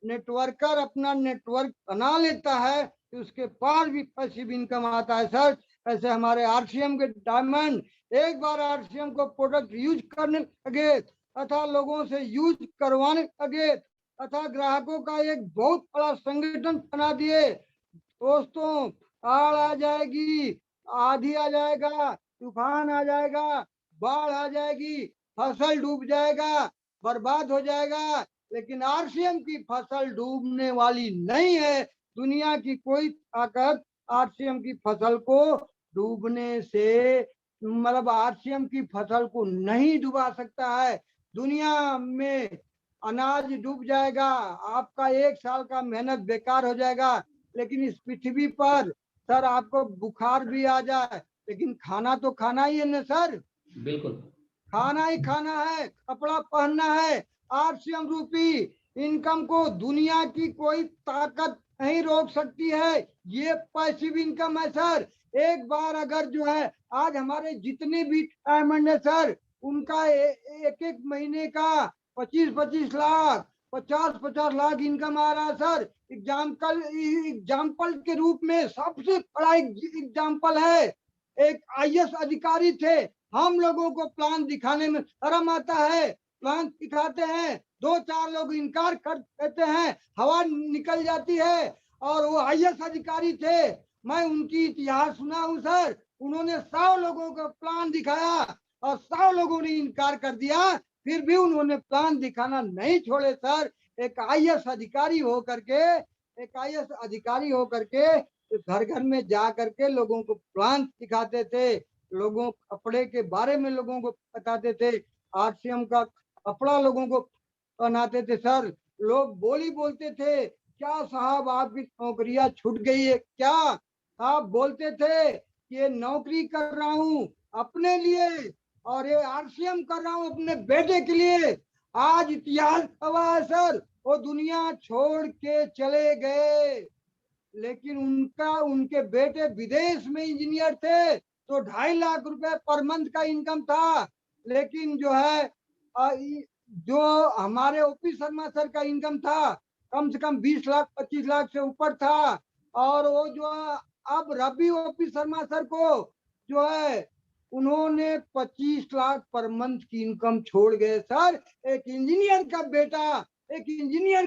नेटवर्कर अपना नेटवर्क बना लेता है तो उसके पास भी पैसिव इनकम आता है सर। ऐसे हमारे आरसीएम के डायमंड एक बार आरसीएम को प्रोडक्ट यूज करने लगे तथा लोगों से यूज करवाने लगे तथा ग्राहकों का एक बहुत बड़ा संगठन बना दिए। दोस्तों, आड़ आ जाएगी, आंधी आ जाएगा, तूफान आ जाएगा, बाढ़ आ जाएगी, फसल डूब जाएगा, बर्बाद हो जाएगा, लेकिन आरसीएम की फसल डूबने वाली नहीं है। दुनिया की कोई ताकत आरसीएम की फसल को डूबने से मतलब आरसीएम की फसल को नहीं डुबा सकता है। दुनिया में अनाज डूब जाएगा, आपका 1 साल का मेहनत बेकार हो जाएगा, लेकिन इस पृथ्वी पर सर आपको बुखार भी आ जाए लेकिन खाना तो खाना ही है ना सर। बिल्कुल खाना ही खाना है, कपड़ा पहनना है। आरसीएम रूपी इनकम को दुनिया की कोई ताकत नहीं रोक सकती है। ये पैसिव इनकम है सर। एक बार अगर जो है आज हमारे जितने भी डायमंड है सर, उनका एक एक महीने का 25-25 लाख 50-50 लाख इनकम आ रहा है सर। एग्जाम्पल के रूप में सबसे बड़ा एग्जाम्पल है, एक आईएएस अधिकारी थे, हम लोगों को प्लान दिखाने में शर्म आता है, प्लान दिखाते हैं 2-4 लोग इनकार कर देते हैं, हवा निकल जाती है। और वो आईएएस अधिकारी थे, मैं उनकी इतिहास सुना हूं सर। उन्होंने 100 लोगों का प्लान दिखाया और 100 लोगों ने इनकार कर दिया, फिर भी उन्होंने प्लान दिखाना नहीं छोड़े सर। एक आईएएस अधिकारी होकर के घर घर में जा करके लोगों को प्लान दिखाते थे, लोगों कपड़े के बारे में लोगों को बताते थे, आरसीएम का कपड़ा लोगों को पहनाते थे सर। लोग बोलते थे, क्या साहब आपकी नौकरियां छूट गई है क्या? आप बोलते थे कि ये नौकरी कर रहा हूं अपने लिए और ये आरसीएम कर रहा हूं अपने बेटे के लिए। आज इतिहास हुआ है सर, वो दुनिया छोड़ के चले गए, लेकिन उनके बेटे विदेश में इंजीनियर थे तो 2.5 लाख रुपए पर मंथ का इनकम था। लेकिन जो है जो हमारे ओपी शर्मा सर का इनकम था कम से कम 20 लाख 25 लाख से ऊपर था। और वो जो अब रवि ओपी शर्मा सर को जो है उन्होंने 25 लाख पर मंथ की इनकम छोड़ गए सर। एक इंजीनियर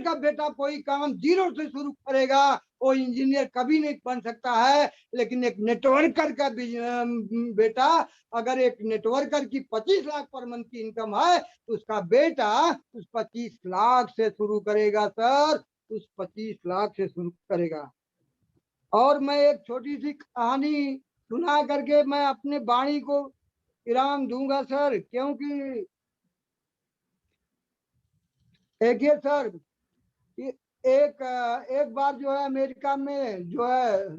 का बेटा कोई काम जीरो से शुरू करेगा, वो इंजीनियर कभी नहीं बन सकता है। लेकिन एक नेटवर्कर का बेटा, अगर एक नेटवर्कर की 25 लाख पर मंथ की इनकम है तो उसका बेटा उस 25 लाख से शुरू करेगा सर, उस 25 लाख से शुरू करेगा। और मैं एक छोटी सी कहानी सुना करके मैं अपने वाणी को विराम दूंगा सर, क्योंकि देखिए सर, एक बार जो है अमेरिका में जो है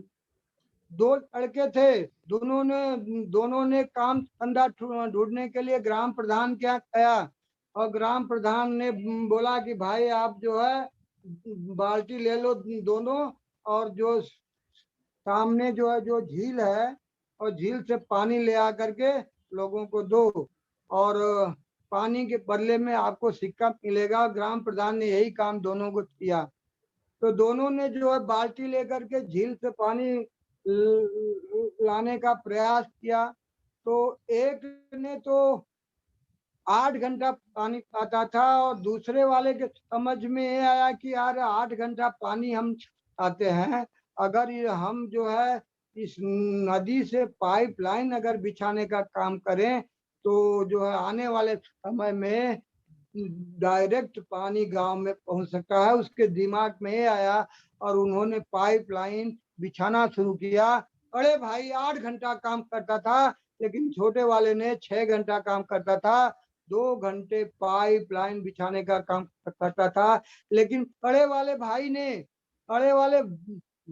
दो लड़के थे, दोनों ने काम धंधा ढूंढने के लिए ग्राम प्रधान क्या किया, और ग्राम प्रधान ने बोला कि भाई आप जो है बाल्टी ले लो दोनों, और जो सामने जो है जो झील है, और झील से पानी ले आ करके लोगों को दो, और पानी के बदले में आपको सिक्का मिलेगा। ग्राम प्रधान ने यही काम दोनों को किया। तो दोनों ने जो है बाल्टी लेकर के झील से पानी लाने का प्रयास किया। तो एक ने तो 8 घंटा पानी पाता था, और दूसरे वाले के समझ में ये आया कि यार 8 घंटा पानी हम आते हैं, अगर ये हम जो है इस नदी से पाइपलाइन अगर बिछाने का काम करें तो जो है आने वाले समय में डायरेक्ट पानी गांव में पहुंच सकता है। उसके दिमाग में ये आया और उन्होंने पाइपलाइन बिछाना शुरू किया। अरे भाई 8 घंटा काम करता था, लेकिन छोटे वाले ने 6 घंटा काम करता था। 2 घंटे पाइपलाइन बिछाने का काम करता था, लेकिन बड़े वाले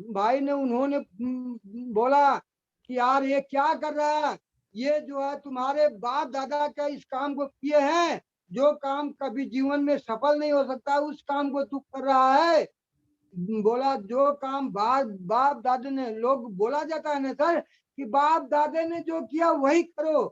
भाई ने उन्होंने बोला कि यार ये क्या कर रहा है, ये जो है तुम्हारे बाप दादा का इस काम को किए हैं, जो काम कभी जीवन में सफल नहीं हो सकता उस काम को तू कर रहा है। बोला जो काम बाप दादे ने, लोग बोला जाता है ना सर कि बाप दादे ने जो किया वही करो।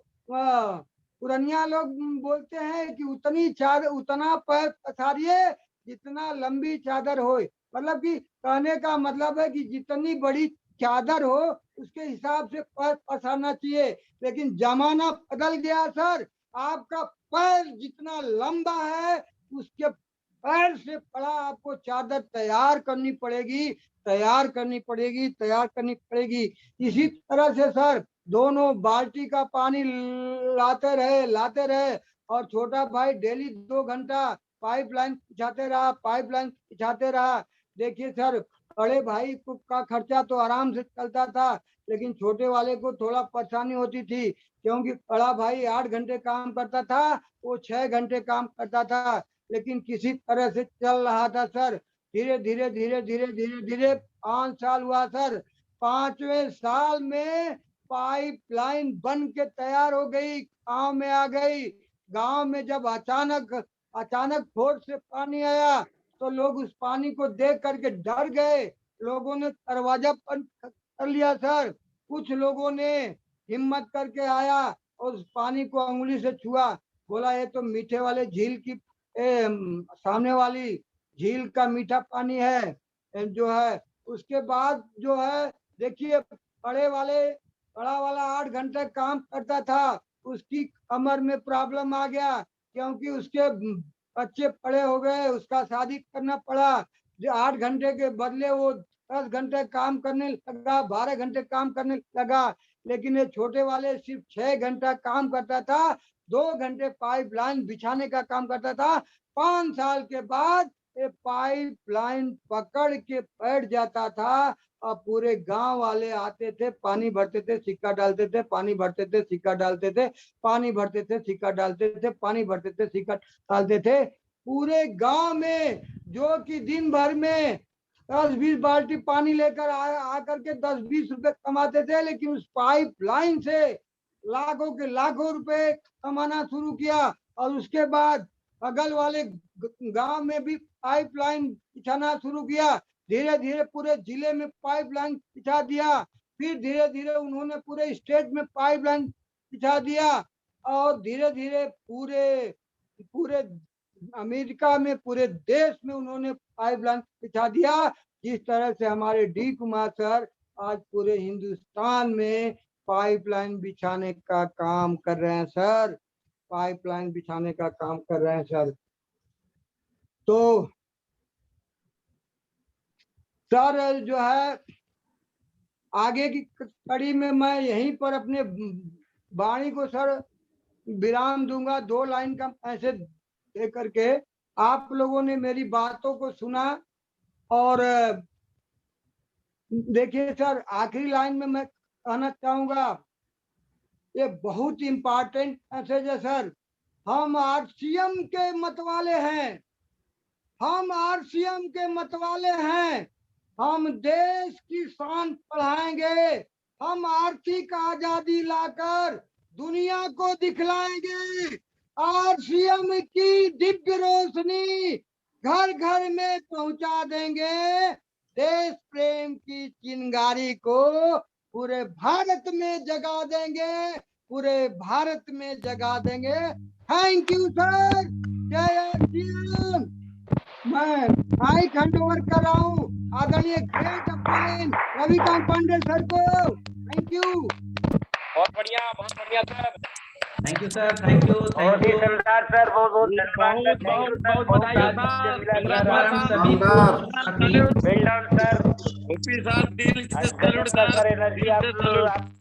पुरनिया लोग बोलते हैं कि उतना पैर पसारिए जितना लंबी चादर हो। मतलब कि कहने का मतलब है कि जितनी बड़ी चादर हो उसके हिसाब से पैर पसारना चाहिए। लेकिन जमाना बदल गया सर, आपका पैर जितना लंबा है उसके पैर से बड़ा आपको चादर तैयार करनी पड़ेगी। इसी तरह से सर दोनों बाल्टी का पानी लाते रहे, और छोटा भाई डेली 2 घंटा पाइपलाइन बिछाते रहा। देखिए सर, बड़े भाई का खर्चा तो आराम से चलता था, लेकिन छोटे वाले को थोड़ा परेशानी होती थी, क्योंकि बड़ा भाई 8 घंटे काम करता था, वो 6 घंटे काम करता था, लेकिन किसी तरह से चल रहा था सर। धीरे धीरे 5 साल हुआ सर। 5वें साल में पाइपलाइन बन के तैयार हो गई, गांव में आ गई। गांव में जब अचानक फोर्स से पानी आया तो लोग उस पानी को देख करके डर गए। लोगों ने दरवाजा बंद कर लिया सर। कुछ लोगों ने हिम्मत करके आया और उस पानी को अंगुली से छुआ, बोला ये तो मीठे वाले झील की सामने वाली झील का मीठा पानी है जो है। उसके बाद जो है देखिए, बड़ा वाला 8 घंटे काम करता था, उसकी कमर में प्रॉब्लम आ गया, क्योंकि उसके बच्चे बड़े हो गए, उसका शादी करना पड़ा। जो 8 घंटे के बदले वो 10 घंटे काम करने लगा, 12 घंटे काम करने लगा। लेकिन ये छोटे वाले सिर्फ 6 घंटा काम करता था, 2 घंटे पाइपलाइन बिछाने का काम करता था। 5 साल के बाद ये पाइपलाइन पकड़ के बैठ जाता था, और पूरे गांव वाले आते थे, पानी भरते थे, सिक्का डालते थे, पानी भरते थे, सिक्का डालते थे, पानी भरते थे, सिक्का डालते थे, पानी भरते थे, सिक्का डालते थे। पूरे गांव में जो कि दिन भर में 10-20 बाल्टी पानी लेकर आकर के 10-20 रुपए कमाते थे, लेकिन उस पाइपलाइन से लाखों के लाखों रुपए कमाना शुरू किया। और उसके बाद बगल वाले गांव में भी पाइपलाइन बिछाना शुरू किया। धीरे धीरे पूरे जिले में पाइपलाइन बिछा दिया। फिर धीरे धीरे उन्होंने पूरे स्टेट में पाइपलाइन बिछा दिया, और धीरे धीरे पूरे पूरे अमेरिका में, पूरे देश में उन्होंने पाइपलाइन बिछा दिया। जिस तरह से हमारे डी कुमार सर आज पूरे हिंदुस्तान में पाइपलाइन बिछाने का काम कर रहे हैं सर, पाइपलाइन बिछाने का काम कर रहे हैं सर। तो सर जो है आगे की कड़ी में मैं यहीं पर अपने वाणी को सर विराम दूंगा। 2 लाइन का मैसेज दे करके आप लोगों ने मेरी बातों को सुना। और देखिए सर, आखिरी लाइन में मैं कहना चाहूंगा, ये बहुत इंपॉर्टेंट मैसेज है सर। हम आरसीएम के मतवाले हैं, हम आरसीएम के मतवाले हैं। हम देश की शान बढ़ाएंगे, हम आर्थिक आजादी लाकर दुनिया को दिखलाएंगे। आरसीएम की दिव्य रोशनी घर घर में पहुंचा देंगे। देश प्रेम की चिंगारी को पूरे भारत में जगा देंगे, पूरे भारत में जगा देंगे। Thank you sir. जय आरसीएम। मैं माइक हैंड ओवर कर रहा हूँ आदरणीय great opponent Ravikant Pandey sir को। Thank you. बहुत बढ़िया sir. Thank you sir, thank you, thank you. शानदार सर, बहुत बहुत धन्यवाद सर। बहुत बधाई एक बार हम सभी को well done sir. OP sir, दिल से सैल्यूट सर, एनर्जी आप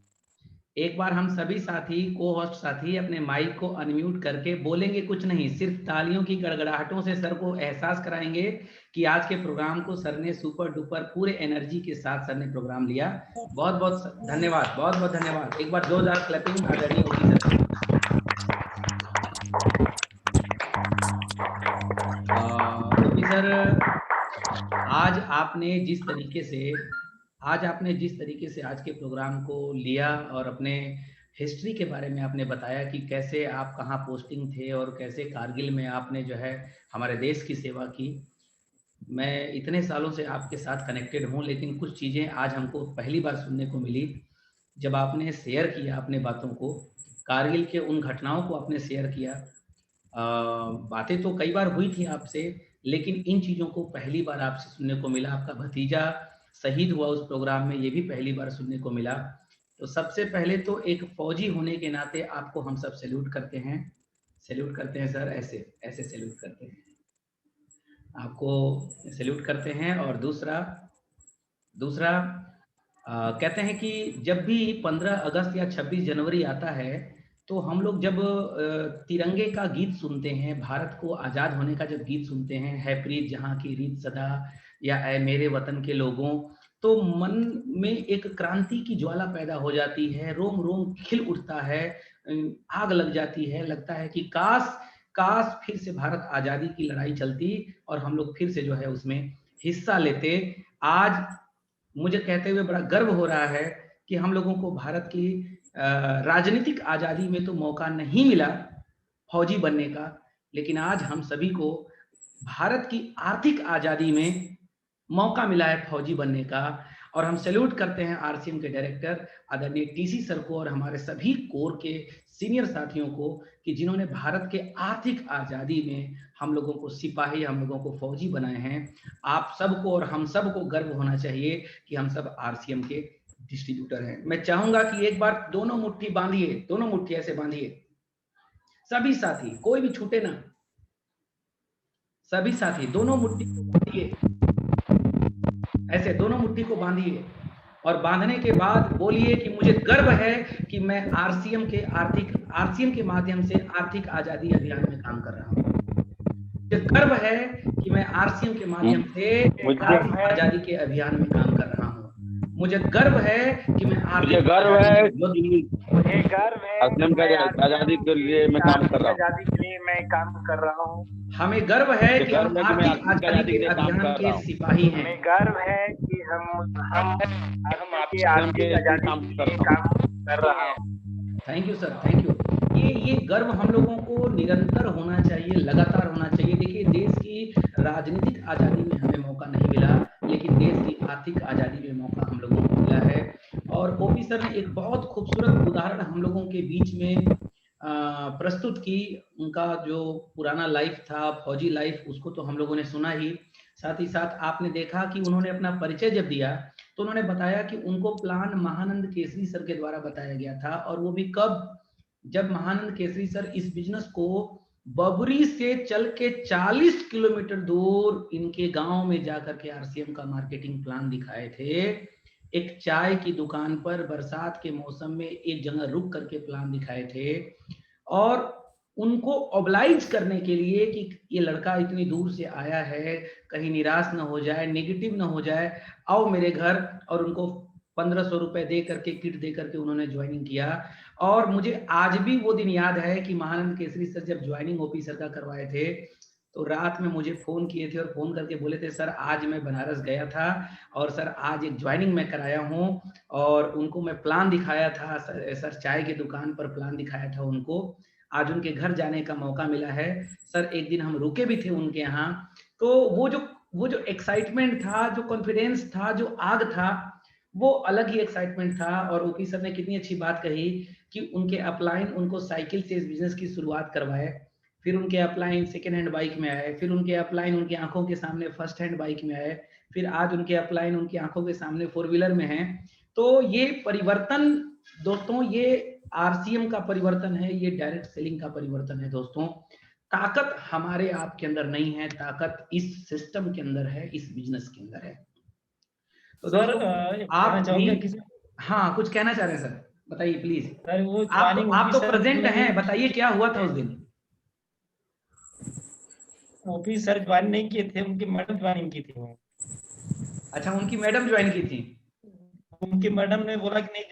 एक बार हम सभी साथी, को होस्ट साथी अपने माइक को अनम्यूट करके बोलेंगे कुछ नहीं, सिर्फ तालियों की गड़गड़ाहटों से सर को एहसास कराएंगे कि आज के प्रोग्राम को सर ने सुपर डुपर पूरे एनर्जी के साथ सर ने प्रोग्राम लिया। बहुत बहुत धन्यवाद, बहुत बहुत धन्यवाद। एक बार जोरदार क्लैपिंग आदरणीय ओपी सर। ओपी सर, आज आपने जिस तरीके से आज के प्रोग्राम को लिया और अपने हिस्ट्री के बारे में आपने बताया कि कैसे आप कहाँ पोस्टिंग थे और कैसे कारगिल में आपने जो है हमारे देश की सेवा की। मैं इतने सालों से आपके साथ कनेक्टेड हूँ, लेकिन कुछ चीज़ें आज हमको पहली बार सुनने को मिली जब आपने शेयर किया अपने बातों को, कारगिल के उन घटनाओं को आपने शेयर किया। बातें तो कई बार हुई थी आपसे, लेकिन इन चीज़ों को पहली बार आपसे सुनने को मिला। आपका भतीजा शहीद हुआ उस प्रोग्राम में, ये भी पहली बार सुनने को मिला। तो सबसे पहले तो एक फौजी होने के नाते आपको हम सब सैल्यूट करते हैं सर, ऐसे सैल्यूट करते हैं, आपको सैल्यूट करते हैं। और दूसरा कहते हैं कि जब भी 15 अगस्त या 26 जनवरी आता है तो हम लोग जब तिरंगे का गीत सुनते हैं, भारत को आज़ाद होने का जब गीत सुनते हैं, है प्रीत जहाँ की रीत सदा या ऐ मेरे वतन के लोगों, तो मन में एक क्रांति की ज्वाला पैदा हो जाती है, रोम रोम खिल उठता है, आग लग जाती है। लगता है कि काश फिर से भारत आज़ादी की लड़ाई चलती और हम लोग फिर से जो है उसमें हिस्सा लेते। आज मुझे कहते हुए बड़ा गर्व हो रहा है कि हम लोगों को भारत की राजनीतिक आज़ादी में तो मौका नहीं मिला फौजी बनने का, लेकिन आज हम सभी को भारत की आर्थिक आज़ादी में मौका मिला है फौजी बनने का। और हम सैल्यूट करते हैं आरसीएम के डायरेक्टर आदरणीय टीसी सर को और हमारे सभी कोर के सीनियर साथियों को कि जिन्होंने भारत के आर्थिक आज़ादी में हम लोगों को सिपाही, हम लोगों को फौजी बनाए हैं। आप सबको और हम सबको गर्व होना चाहिए कि हम सब आरसीएम के डिस्ट्रीब्यूटर हैं। मैं चाहूंगा कि एक बार दोनों मुट्ठी बांधिए, दोनों मुट्ठी ऐसे बांधिए, सभी साथी, कोई भी छूटे ना, सभी साथी दोनों मुट्ठी को बांधिए, ऐसे दोनों मुट्ठी को बांधिए और बांधने के बाद बोलिए कि मुझे गर्व है कि मैं आरसीएम के माध्यम से आर्थिक आजादी अभियान में काम कर रहा हूँ। मुझे गर्व है कि मैं आरसीएम के माध्यम से आर्थिक आजादी के अभियान में काम कर रहा हूँ। मुझे गर्व है कि मैं आजादी के लिए मैं काम कर रहा हूँ। हमें गर्व है कि हम आर्थिक आजादी के अभियान के सिपाही हैं। हमें गर्व है कि हम आर्थिक आजादी के काम कर रहा हूँ। Thank you sir, thank you. ये गर्व हम लोगों को निरंतर होना चाहिए, लगातार होना चाहिए। देखिए, देश की राजनीतिक आजादी में हमें मौका नहीं मिला, लेकिन देश की आर्थिक आजादी में मौका हम लोगों को मिला है। और ओपी सर ने एक बहुत खूबसूरत उदाहरण हम लोगों के बीच में प्रस्तुत की। उनका जो पुराना लाइफ था, फौजी लाइफ, उसको तो हम लोगों ने सुना ही, साथ ही साथ आपने देखा कि उन्होंने अपना परिचय जब दिया तो उन्होंने बताया कि उनको प्लान महानंद केसरी सर के द्वारा बताया गया था। और वो भी कब, जब महानंद केसरी सर इस बिजनेस को बबरी से चल के 40 किलोमीटर दूर इनके गांव में जाकर के आरसीएम का मार्केटिंग प्लान दिखाए थे। एक चाय की दुकान पर बरसात के मौसम में एक जगह रुक करके प्लान दिखाए थे और उनको ऑब्लाइज करने के लिए कि ये लड़का इतनी दूर से आया है, कहीं निराश ना हो जाए, नेगेटिव ना हो जाए, आओ मेरे घर, और उनको 1500 रुपए दे करके, किट दे करके उन्होंने ज्वाइनिंग किया। और मुझे आज भी वो दिन याद है कि महानंद केसरी सर जब ज्वाइनिंग ओपी सर का करवाए थे तो रात में मुझे फोन किए थे और फोन करके बोले थे सर आज मैं बनारस गया था और सर आज एक ज्वाइनिंग मैं कराया हूँ, और उनको मैं प्लान दिखाया था सर चाय की दुकान पर प्लान दिखाया था उनको, आज उनके घर जाने का मौका मिला है सर, एक दिन हम रुके भी थे उनके यहाँ। तो वो जो एक्साइटमेंट था, जो कॉन्फिडेंस था, जो आग था, वो अलग ही एक्साइटमेंट था। और ओपी सर ने कितनी अच्छी बात कही कि उनके अपलाइन उनको साइकिल से इस बिजनेस की शुरुआत करवाए, फिर उनके अपलाइन सेकेंड हैंड बाइक में आए, फिर उनके अपलाइन उनकी आंखों के सामने फर्स्ट हैंड बाइक में आए, फिर आज उनके अपलाइन उनकी आंखों के सामने 4 व्हीलर में है। तो ये परिवर्तन दोस्तों, ये आरसीएम का परिवर्तन है, ये डायरेक्ट सेलिंग का परिवर्तन है दोस्तों। ताकत हमारे आपके अंदर नहीं है, ताकत इस सिस्टम के अंदर है, इस बिजनेस के अंदर है। तो सर आप भी हाँ कुछ कहना चाह रहे हैं सर, बताइए प्लीज। सर वो आप तो प्रेजेंट हैं, बताइए क्या हुआ था उस दिन। ओपी सर ज्वाइन नहीं किए थे, उनकी मैडम ज्वाइनिंग की थी। अच्छा, उनकी मैडम ज्वाइन की थी। उनकी मैडम ने बोला कि नहीं,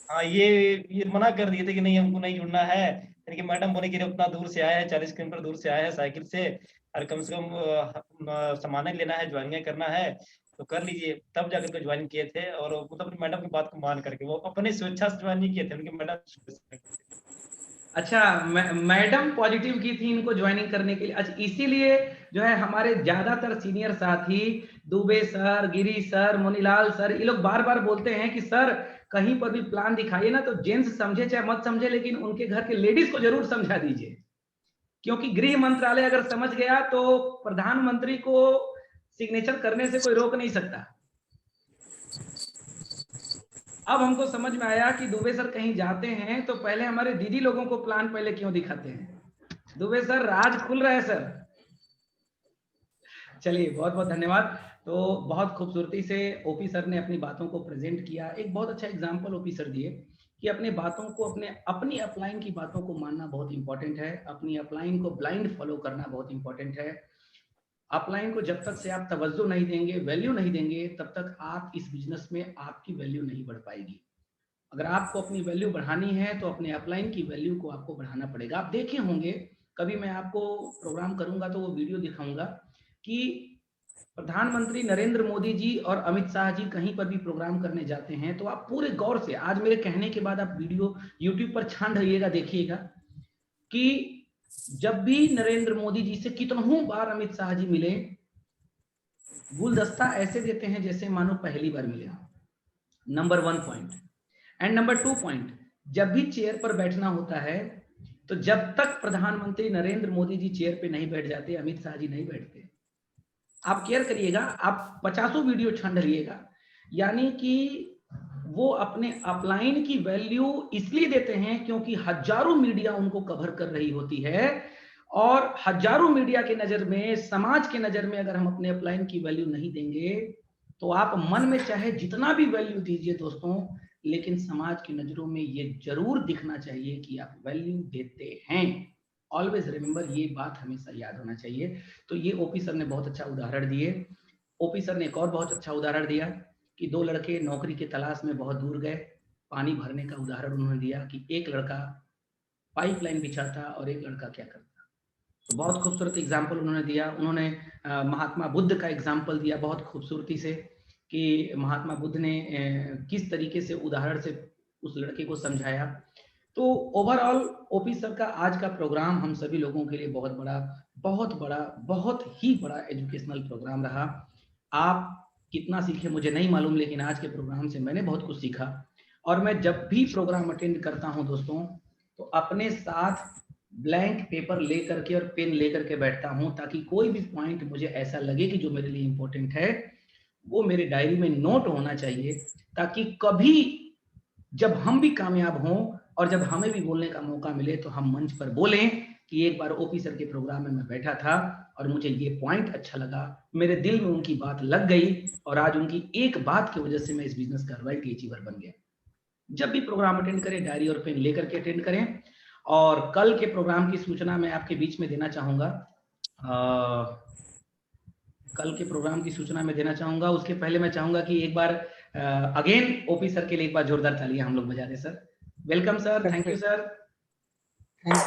हाँ ये मना कर दिए थे कि नहीं हमको नहीं जुड़ना है, लेकिन मैडम बोले कि उतना दूर से आया है, 40 किलोमीटर दूर से आया है साइकिल से, और कम से कम सामान लेना है, ज्वाइनिंग करना है तो कर लीजिए। तब जाकर के ज्वाइन किए थे, और मतलब अपनी मैडम की बात को मान करके, वो अपने स्वेच्छा से ज्वाइन नहीं किए थे, उनकी मैडम। अच्छा, मैडम पॉजिटिव की थी इनको ज्वाइनिंग करने के लिए। अच्छा, इसीलिए जो है हमारे ज्यादातर सीनियर साथी दुबे सर, गिरी सर, मोनीलाल सर, ये लोग बार बार बोलते हैं कि सर कहीं पर भी प्लान दिखाइए ना तो जेंट्स समझे चाहे मत समझे, लेकिन उनके घर के लेडीज को जरूर समझा दीजिए, क्योंकि गृह मंत्रालय अगर समझ गया तो प्रधानमंत्री को सिग्नेचर करने से कोई रोक नहीं सकता। अब हमको समझ में आया कि दुबे सर कहीं जाते हैं तो पहले हमारे दीदी लोगों को प्लान पहले क्यों दिखाते हैं। दुबे सर राज खुल रहा है सर। चलिए बहुत बहुत धन्यवाद। तो बहुत खूबसूरती से ओपी सर ने अपनी बातों को प्रेजेंट किया। एक बहुत अच्छा एग्जांपल ओपी सर दिए कि अपने बातों को अपनी अपलाइन की बातों को मानना बहुत इंपॉर्टेंट है, अपनी अपलाइन को ब्लाइंड फॉलो करना बहुत इंपॉर्टेंट है। अपलाइन को जब तक से आप तवज्जो नहीं देंगे, वैल्यू नहीं देंगे, तब तक आप इस बिजनेस में आपकी वैल्यू नहीं बढ़ पाएगी। अगर आपको अपनी वैल्यू बढ़ानी है तो अपने अपलाइन की वैल्यू को आपको बढ़ाना पड़ेगा। आप देखे होंगे, कभी मैं आपको प्रोग्राम करूंगा तो वो वीडियो दिखाऊंगा कि प्रधानमंत्री नरेंद्र मोदी जी और अमित शाह जी कहीं पर भी प्रोग्राम करने जाते हैं तो आप पूरे गौर से, आज मेरे कहने के बाद आप वीडियो यूट्यूब पर छान रहिएगा, देखिएगा कि जब भी नरेंद्र मोदी जी से कितनों बार अमित शाह जी मिले, गुलदस्ता ऐसे देते हैं जैसे मानो पहली बार मिले। Number 1 point. And number 2 point, जब भी चेयर पर बैठना होता है तो जब तक प्रधानमंत्री नरेंद्र मोदी जी चेयर पे नहीं बैठ जाते, अमित शाह जी नहीं बैठते। आप केयर करिएगा, आप 50 वीडियो छान रहिएगा, यानी कि वो अपने अपलाइन की वैल्यू इसलिए देते हैं क्योंकि हजारों मीडिया उनको कवर कर रही होती है, और हजारों मीडिया के नजर में, समाज के नजर में अगर हम अपने अपलाइन की वैल्यू नहीं देंगे तो आप मन में चाहे जितना भी वैल्यू दीजिए दोस्तों, लेकिन समाज की नजरों में ये जरूर दिखना चाहिए कि आप वैल्यू देते हैं। ऑलवेज रिमेंबर, ये बात हमेशा याद होना चाहिए। तो ये ओपी सर ने बहुत अच्छा उदाहरण दिए। ओपी सर ने एक और बहुत अच्छा उदाहरण दिया कि 2 लड़के नौकरी की तलाश में बहुत दूर गए, पानी भरने का उदाहरण उन्होंने दिया कि एक लड़का पाइपलाइन बिछाता और एक लड़का क्या करता। तो बहुत खूबसूरत एग्जाम्पल उन्होंने दिया। उन्होंने महात्मा बुद्ध का एग्जाम्पल दिया बहुत खूबसूरती से कि महात्मा बुद्ध ने किस तरीके से उदाहरण से उस लड़के को समझाया। तो ओवरऑल ओपी सर का आज का प्रोग्राम हम सभी लोगों के लिए बहुत ही बड़ा एजुकेशनल प्रोग्राम रहा। आप कितना सीखे मुझे नहीं मालूम, लेकिन आज के प्रोग्राम से मैंने बहुत कुछ सीखा। और मैं जब भी प्रोग्राम अटेंड करता हूं दोस्तों तो अपने साथ ब्लैंक पेपर लेकर के और पेन लेकर के बैठता हूं, ताकि कोई भी पॉइंट मुझे ऐसा लगे कि जो मेरे लिए इंपॉर्टेंट है वो मेरे डायरी में नोट होना चाहिए, ताकि कभी जब हम भी कामयाब हों और जब हमें भी बोलने का मौका मिले तो हम मंच पर बोलें कि एक बार ओपी सर के प्रोग्राम में मैं बैठा था और मुझे ये पॉइंट अच्छा लगा, मेरे दिल में उनकी बात लग गई और आज उनकी एक बात की वजह से मैं इस बिजनेस का रॉयल्टी अचीवर बन गया। जब भी प्रोग्राम अटेंड करें, डायरी और पेन लेकर के अटेंड करें। और कल के प्रोग्राम की सूचना मैं आपके बीच में देना चाहूंगा। कल के प्रोग्राम की सूचना मैं देना चाहूंगा। उसके पहले मैं चाहूंगा कि एक बार अगेन ओपी सर के लिए एक बार जोरदार तालियां हम लोग बजा दें sir. Welcome sir, thank you sir. Thank you.